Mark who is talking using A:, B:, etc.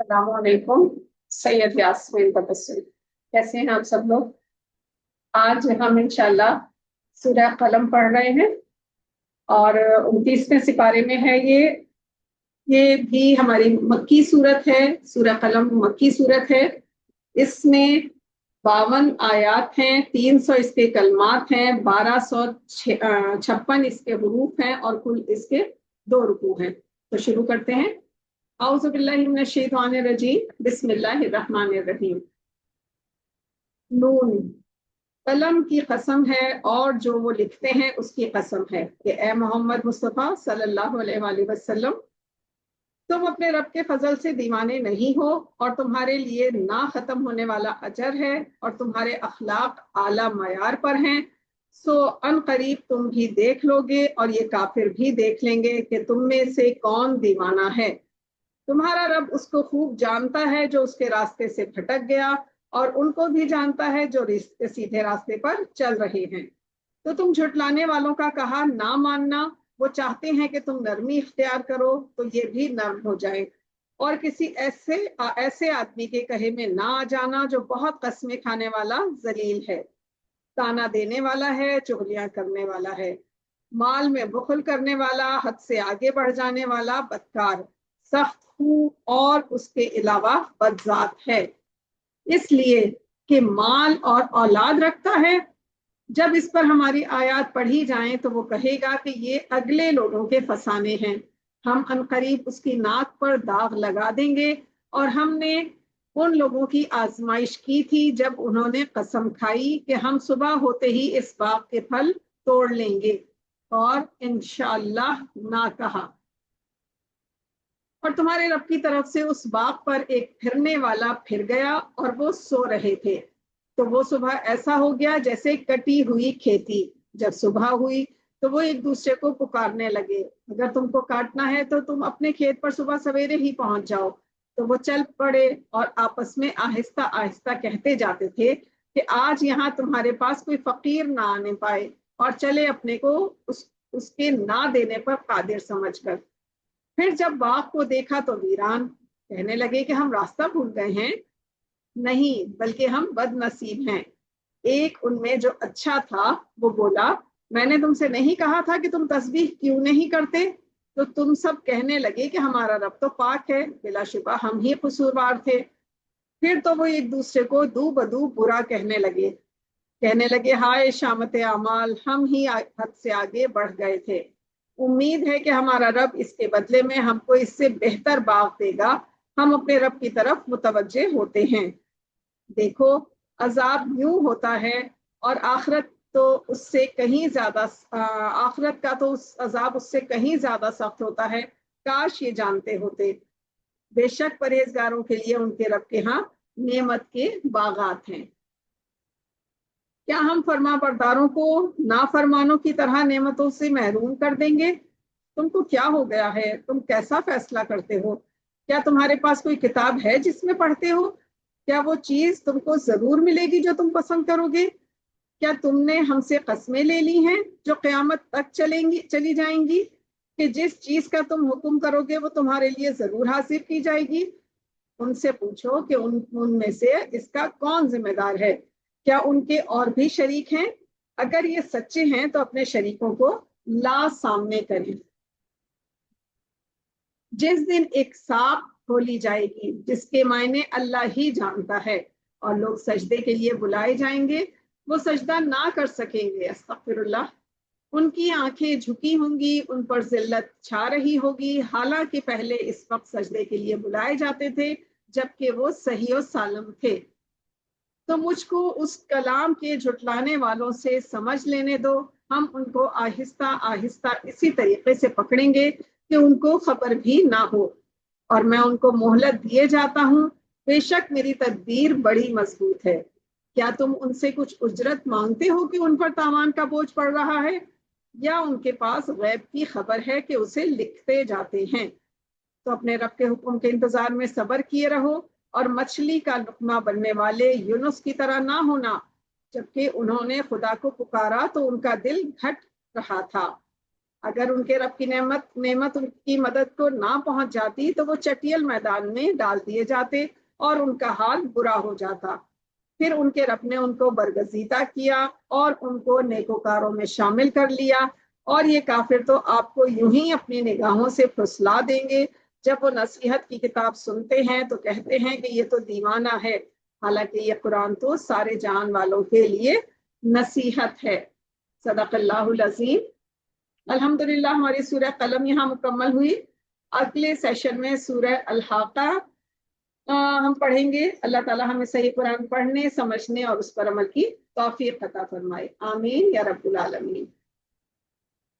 A: अस्सलाम वालेकुम। सैयद यास्मीन तबस्सुम। कैसे हैं आप सब लोग? आज हम इंशाल्लाह सूरह कलम पढ़ रहे हैं और 29वें सिपारे में है ये भी हमारी मक्की सूरत है। सूरह कलम मक्की सूरत है। इसमें 52 आयात हैं, 300 इसके कलमात हैं, 1256 इसके हुरूफ हैं और कुल इसके 2 रुकू हैं। तो शुरू करते हैं। औज़ु बिल्लाहि मिनश शैतानिर रजीम, बिस्मिल्लाहिर रहमानिर रहीम। नून, कलम की कसम है और जो वो लिखते हैं उसकी कसम है कि ए मोहम्मद मुस्तफ़ा सल्लल्लाहु अलैहि वसल्लम, तुम अपने रब के फजल से दीवाने नहीं हो और तुम्हारे लिए ना खत्म होने वाला अजर है और तुम्हारे अखलाक आला मयार पर हैं। सो अन करीब तुम भी देख लोगे और ये काफिर भी देख लेंगे कि तुम में से कौन दीवाना है। तुम्हारा रब उसको खूब जानता है जो उसके रास्ते से भटक गया और उनको भी जानता है जो सीधे रास्ते पर चल रहे हैं। तो तुम झुटलाने वालों का कहा ना मानना, वो चाहते हैं कि तुम नरमी इख्तियार करो तो ये भी नर्म हो जाए, और किसी ऐसे आदमी के कहे में ना आ जाना जो बहुत कस्में खाने वाला जलील है, ताना देने वाला है, चुगलियां करने वाला है, माल में बुखल करने वाला, हद से आगे बढ़ जाने वाला, बदकार, सख्त हूँ और उसके अलावा बदजात है, इसलिए कि माल और औलाद रखता है। जब इस पर हमारी आयत पढ़ी जाएं तो वो कहेगा कि ये अगले लोगों के फसाने हैं। हम अनकरीब उसकी नाक पर दाग लगा देंगे। और हमने उन लोगों की आजमाइश की थी जब उन्होंने कसम खाई कि हम सुबह होते ही इस बाग के फल तोड़ लेंगे, और इंशाअल्लाह ना कहा। और तुम्हारे रब की तरफ से उस बाग पर एक फिरने वाला फिर गया और वो सो रहे थे, तो वो सुबह ऐसा हो गया जैसे कटी हुई खेती। जब सुबह हुई तो वो एक दूसरे को पुकारने लगे, अगर तुमको काटना है तो तुम अपने खेत पर सुबह सवेरे ही पहुंच जाओ। तो वो चल पड़े और आपस में आहिस्ता आहिस्ता कहते जाते थे कि आज यहाँ तुम्हारे पास कोई फकीर ना आने पाए, और चले अपने को उसके ना देने पर कादिर समझकर। फिर जब बाग को देखा तो वीरान, कहने लगे कि हम रास्ता भूल गए हैं। नहीं, बल्कि हम बदनसीब हैं। एक उनमें जो अच्छा था वो बोला, मैंने तुमसे नहीं कहा था कि तुम तस्बीह क्यों नहीं करते? तो तुम सब कहने लगे कि हमारा रब तो पाक है, बिलाशुबा हम ही कसूरवार थे। फिर तो वो एक दूसरे को दू बदू बुरा कहने लगे हाय शामत अमाल, हम ही हद से आगे बढ़ गए थे। उम्मीद है कि हमारा रब इसके बदले में हमको इससे बेहतर बाग देगा। हम अपने रब की तरफ मुतवज्जे होते हैं। देखो, अजाब यूं होता है और आखिरत तो उससे कहीं ज्यादा, आखिरत का तो उस अजाब उससे कहीं ज्यादा सख्त होता है। काश ये जानते होते। बेशक परहेजगारों के लिए उनके रब के यहाँ नेमत के बागात हैं। क्या हम फरमा बरदारों को नाफरमानों की तरह नेमतों से महरूम कर देंगे? तुमको क्या हो गया है? तुम कैसा फैसला करते हो? क्या तुम्हारे पास कोई किताब है जिसमें पढ़ते हो? क्या वो चीज तुमको जरूर मिलेगी जो तुम पसंद करोगे? क्या तुमने हमसे कस्में ले ली हैं जो क़यामत तक चली जाएंगी कि जिस चीज का तुम हुक्म करोगे वो तुम्हारे लिए जरूर हासिल की जाएगी? उनसे पूछो कि उनमें से इसका कौन जिम्मेदार है। क्या उनके और भी शरीक हैं? अगर ये सच्चे हैं तो अपने शरीकों को ला सामने करें। जिस दिन एक सांप खोली जाएगी जिसके मायने अल्लाह ही जानता है, और लोग सजदे के लिए बुलाए जाएंगे, वो सजदा ना कर सकेंगे। अस्तगफिरुल्लाह। उनकी आंखें झुकी होंगी, उन पर जिल्लत छा रही होगी, हालांकि पहले इस वक्त सजदे के लिए बुलाए जाते थे जबकि वो सही और सालम थे। तो मुझको उस कलाम के झुटलाने वालों से समझ लेने दो। हम उनको आहिस्ता आहिस्ता इसी तरीके से पकड़ेंगे कि उनको खबर भी ना हो, और मैं उनको मोहलत दिए जाता हूँ। बेशक मेरी तदबीर बड़ी मजबूत है। क्या तुम उनसे कुछ उजरत मांगते हो कि उन पर तावान का बोझ पड़ रहा है, या उनके पास गैब की खबर है कि उसे लिखते जाते हैं? तो अपने रब के हुक्म के इंतजार में सब्र किए रहो, और मछली का लुकमा बनने वाले यूनुस की तरह ना होना। जबकि उन्होंने खुदा को पुकारा तो उनका दिल घट रहा था। اگر ان کے رب کی نعمت ان کی مدد کو نہ پہنچ جاتی تو وہ چٹیل میدان میں ڈال دیے جاتے اور ان کا حال برا ہو جاتا۔ پھر ان کے رب نے ان کو برگزیدہ کیا اور ان کو نیکوکاروں میں شامل کر لیا، اور یہ کافر تو آپ کو یوں ہی اپنی نگاہوں سے پھسلا دیں گے۔ جب وہ نصیحت کی کتاب سنتے ہیں تو کہتے ہیں کہ یہ تو دیوانہ ہے، حالانکہ یہ قرآن تو سارے جہان والوں کے لیے نصیحت ہے۔ صدق اللہ العظیم۔ الحمدللہ ہماری سورہ قلم یہاں مکمل ہوئی۔ اگلے سیشن میں سورہ الحاقہ ہم پڑھیں گے۔ اللہ تعالی ہمیں صحیح قرآن پڑھنے، سمجھنے اور اس پر عمل کی توفیق عطا فرمائے، آمین یا رب العالمین۔